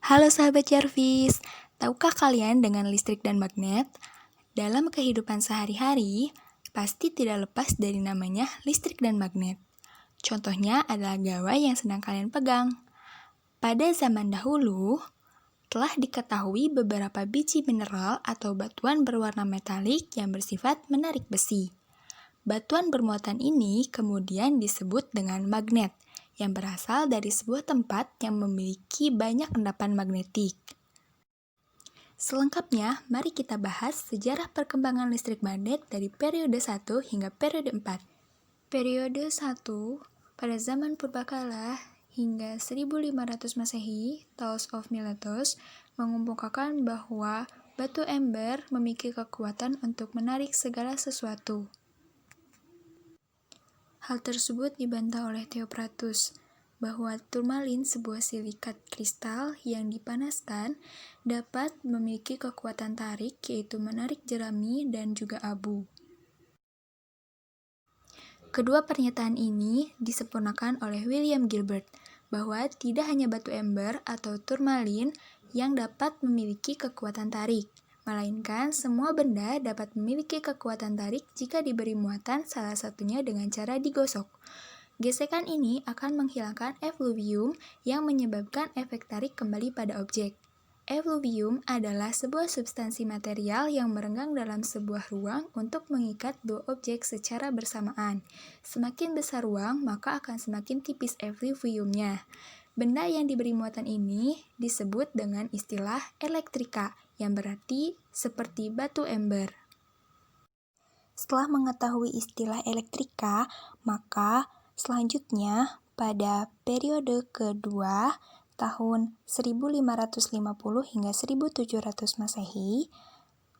Halo sahabat Jarvis, tahukah kalian dengan listrik dan magnet? Dalam kehidupan sehari-hari, pasti tidak lepas dari namanya listrik dan magnet. Contohnya adalah gawai yang sedang kalian pegang. Pada zaman dahulu, telah diketahui beberapa biji mineral atau batuan berwarna metalik yang bersifat menarik besi. Batuan bermuatan ini kemudian disebut dengan magnet, yang berasal dari sebuah tempat yang memiliki banyak endapan magnetik. Selengkapnya, mari kita bahas sejarah perkembangan listrik magnet dari periode 1 hingga periode 4. Periode 1, pada zaman Purbakala hingga 1500 Masehi, Taos of Miletus mengemukakan bahwa batu ember memiliki kekuatan untuk menarik segala sesuatu. Hal tersebut dibantah oleh Theophrastus, bahwa turmalin, sebuah silikat kristal yang dipanaskan, dapat memiliki kekuatan tarik, yaitu menarik jerami dan juga abu. Kedua pernyataan ini disempurnakan oleh William Gilbert, bahwa tidak hanya batu ember atau turmalin yang dapat memiliki kekuatan tarik, melainkan semua benda dapat memiliki kekuatan tarik jika diberi muatan, salah satunya dengan cara digosok. Gesekan ini akan menghilangkan efluvium yang menyebabkan efek tarik kembali pada objek. Efluvium adalah sebuah substansi material yang merenggang dalam sebuah ruang untuk mengikat dua objek secara bersamaan. Semakin besar ruang, maka akan semakin tipis efluviumnya. Benda yang diberi muatan ini disebut dengan istilah elektrika, yang berarti seperti batu ember. Setelah mengetahui istilah elektrika, maka selanjutnya pada periode kedua tahun 1550 hingga 1700 Masehi,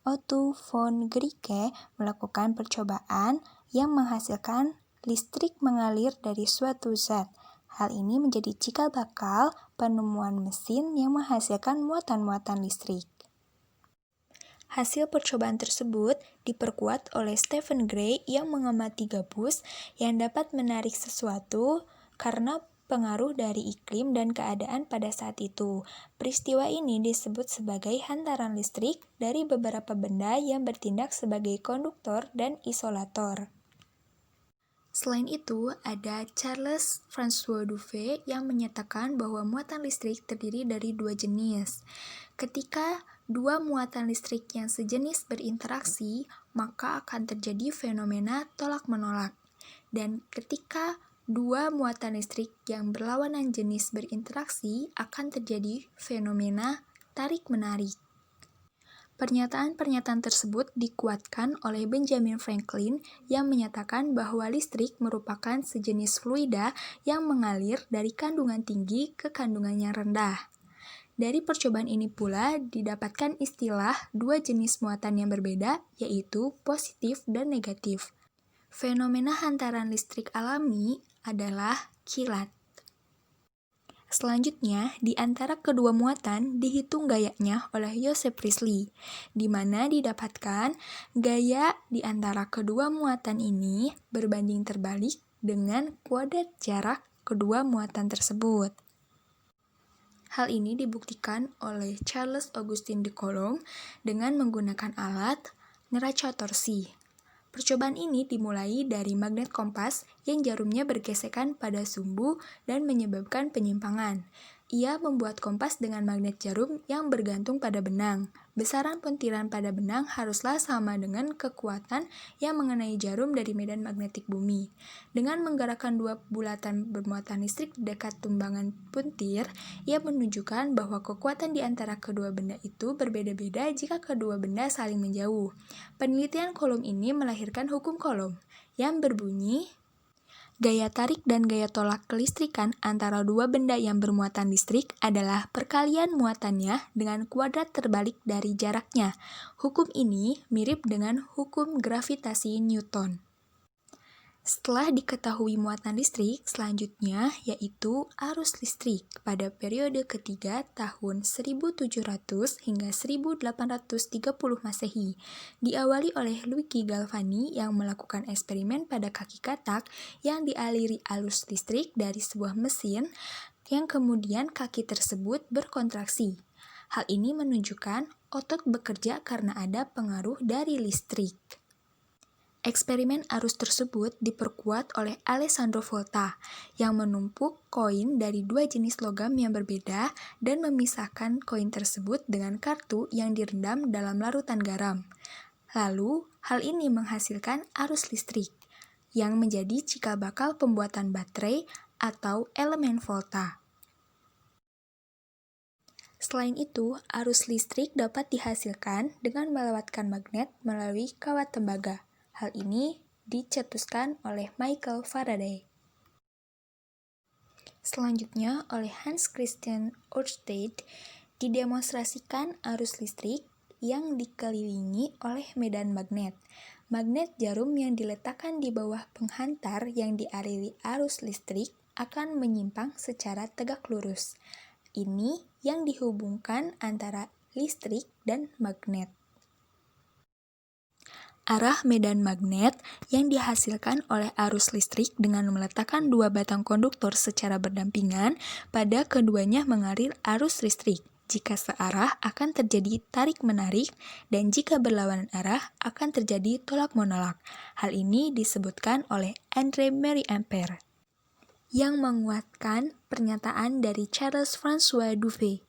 Otto von Guericke melakukan percobaan yang menghasilkan listrik mengalir dari suatu zat. Hal ini menjadi cikal bakal penemuan mesin yang menghasilkan muatan-muatan listrik. Hasil percobaan tersebut diperkuat oleh Stephen Gray yang mengamati gabus yang dapat menarik sesuatu karena pengaruh dari iklim dan keadaan pada saat itu. Peristiwa ini disebut sebagai hantaran listrik dari beberapa benda yang bertindak sebagai konduktor dan isolator. Selain itu, ada Charles François Duve yang menyatakan bahwa muatan listrik terdiri dari dua jenis. Ketika dua muatan listrik yang sejenis berinteraksi, maka akan terjadi fenomena tolak-menolak. Dan ketika dua muatan listrik yang berlawanan jenis berinteraksi, akan terjadi fenomena tarik-menarik. Pernyataan-pernyataan tersebut dikuatkan oleh Benjamin Franklin yang menyatakan bahwa listrik merupakan sejenis fluida yang mengalir dari kandungan tinggi ke kandungan yang rendah. Dari percobaan ini pula didapatkan istilah dua jenis muatan yang berbeda, yaitu positif dan negatif. Fenomena hantaran listrik alami adalah kilat. Selanjutnya, di antara kedua muatan dihitung gayanya oleh Joseph Priestley, di mana didapatkan gaya di antara kedua muatan ini berbanding terbalik dengan kuadrat jarak kedua muatan tersebut. Hal ini dibuktikan oleh Charles Augustin de Coulomb dengan menggunakan alat neraca torsi. Percobaan ini dimulai dari magnet kompas yang jarumnya bergesekan pada sumbu dan menyebabkan penyimpangan. Ia membuat kompas dengan magnet jarum yang bergantung pada benang. Besaran puntiran pada benang haruslah sama dengan kekuatan yang mengenai jarum dari medan magnetik bumi. Dengan menggerakkan dua bulatan bermuatan listrik di dekat tumbangan puntir, ia menunjukkan bahwa kekuatan di antara kedua benda itu berbeda-beda jika kedua benda saling menjauh. Penelitian Coulomb ini melahirkan hukum Coulomb, yang berbunyi, gaya tarik dan gaya tolak kelistrikan antara dua benda yang bermuatan listrik adalah perkalian muatannya dengan kuadrat terbalik dari jaraknya. Hukum ini mirip dengan hukum gravitasi Newton. Setelah diketahui muatan listrik, selanjutnya yaitu arus listrik pada periode ketiga tahun 1700 hingga 1830 Masehi. Diawali oleh Luigi Galvani yang melakukan eksperimen pada kaki katak yang dialiri arus listrik dari sebuah mesin yang kemudian kaki tersebut berkontraksi. Hal ini menunjukkan otot bekerja karena ada pengaruh dari listrik. Eksperimen arus tersebut diperkuat oleh Alessandro Volta yang menumpuk koin dari dua jenis logam yang berbeda dan memisahkan koin tersebut dengan kartu yang direndam dalam larutan garam. Lalu, hal ini menghasilkan arus listrik yang menjadi cikal bakal pembuatan baterai atau elemen Volta. Selain itu, arus listrik dapat dihasilkan dengan melewatkan magnet melalui kawat tembaga. Hal ini dicetuskan oleh Michael Faraday. Selanjutnya, oleh Hans Christian Ørsted, didemonstrasikan arus listrik yang dikelilingi oleh medan magnet. Magnet jarum yang diletakkan di bawah penghantar yang dialiri arus listrik akan menyimpang secara tegak lurus. Ini yang dihubungkan antara listrik dan magnet. Arah medan magnet yang dihasilkan oleh arus listrik dengan meletakkan dua batang konduktor secara berdampingan, pada keduanya mengalir arus listrik. Jika searah akan terjadi tarik-menarik, dan jika berlawanan arah akan terjadi tolak-menolak. Hal ini disebutkan oleh André Marie Ampère, yang menguatkan pernyataan dari Charles François Duvet.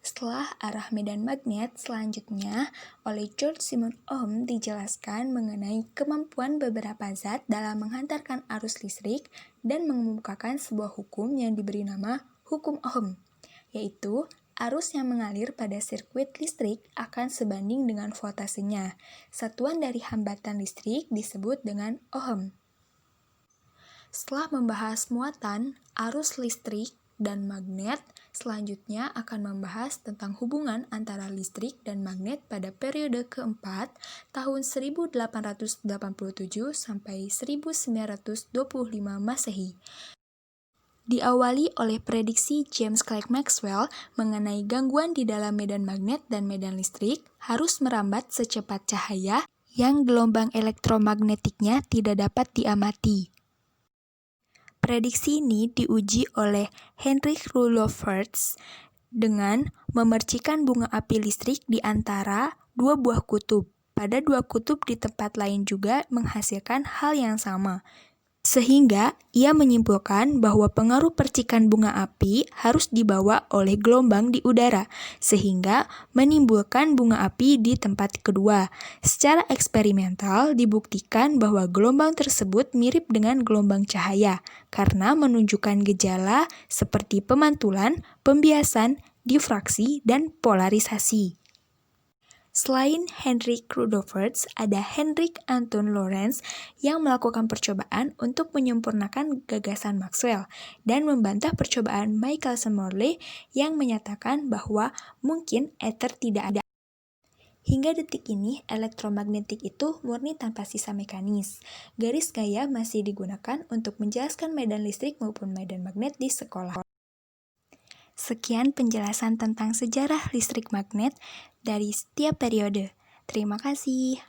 Setelah arah medan magnet, selanjutnya oleh George Simon Ohm dijelaskan mengenai kemampuan beberapa zat dalam menghantarkan arus listrik dan mengemukakan sebuah hukum yang diberi nama hukum Ohm, yaitu arus yang mengalir pada sirkuit listrik akan sebanding dengan voltasenya. Satuan dari hambatan listrik disebut dengan Ohm. Setelah membahas muatan, arus listrik, dan magnet, selanjutnya akan membahas tentang hubungan antara listrik dan magnet pada periode keempat, tahun 1887 sampai 1925 Masehi. Diawali oleh prediksi James Clerk Maxwell mengenai gangguan di dalam medan magnet dan medan listrik harus merambat secepat cahaya yang gelombang elektromagnetiknya tidak dapat diamati. Prediksi ini diuji oleh Heinrich Rudolf Hertz dengan memercikan bunga api listrik di antara dua buah kutub. Pada dua kutub di tempat lain juga menghasilkan hal yang sama. Sehingga ia menyimpulkan bahwa pengaruh percikan bunga api harus dibawa oleh gelombang di udara, sehingga menimbulkan bunga api di tempat kedua. Secara eksperimental dibuktikan bahwa gelombang tersebut mirip dengan gelombang cahaya, karena menunjukkan gejala seperti pemantulan, pembiasan, difraksi, dan polarisasi. Selain Heinrich Rudolf Hertz, ada Heinrich Anton Lorentz yang melakukan percobaan untuk menyempurnakan gagasan Maxwell dan membantah percobaan Michelson Morley yang menyatakan bahwa mungkin ether tidak ada. Hingga detik ini, elektromagnetik itu murni tanpa sisa mekanis. Garis gaya masih digunakan untuk menjelaskan medan listrik maupun medan magnet di sekolah. Sekian penjelasan tentang sejarah listrik magnet dari setiap periode. Terima kasih.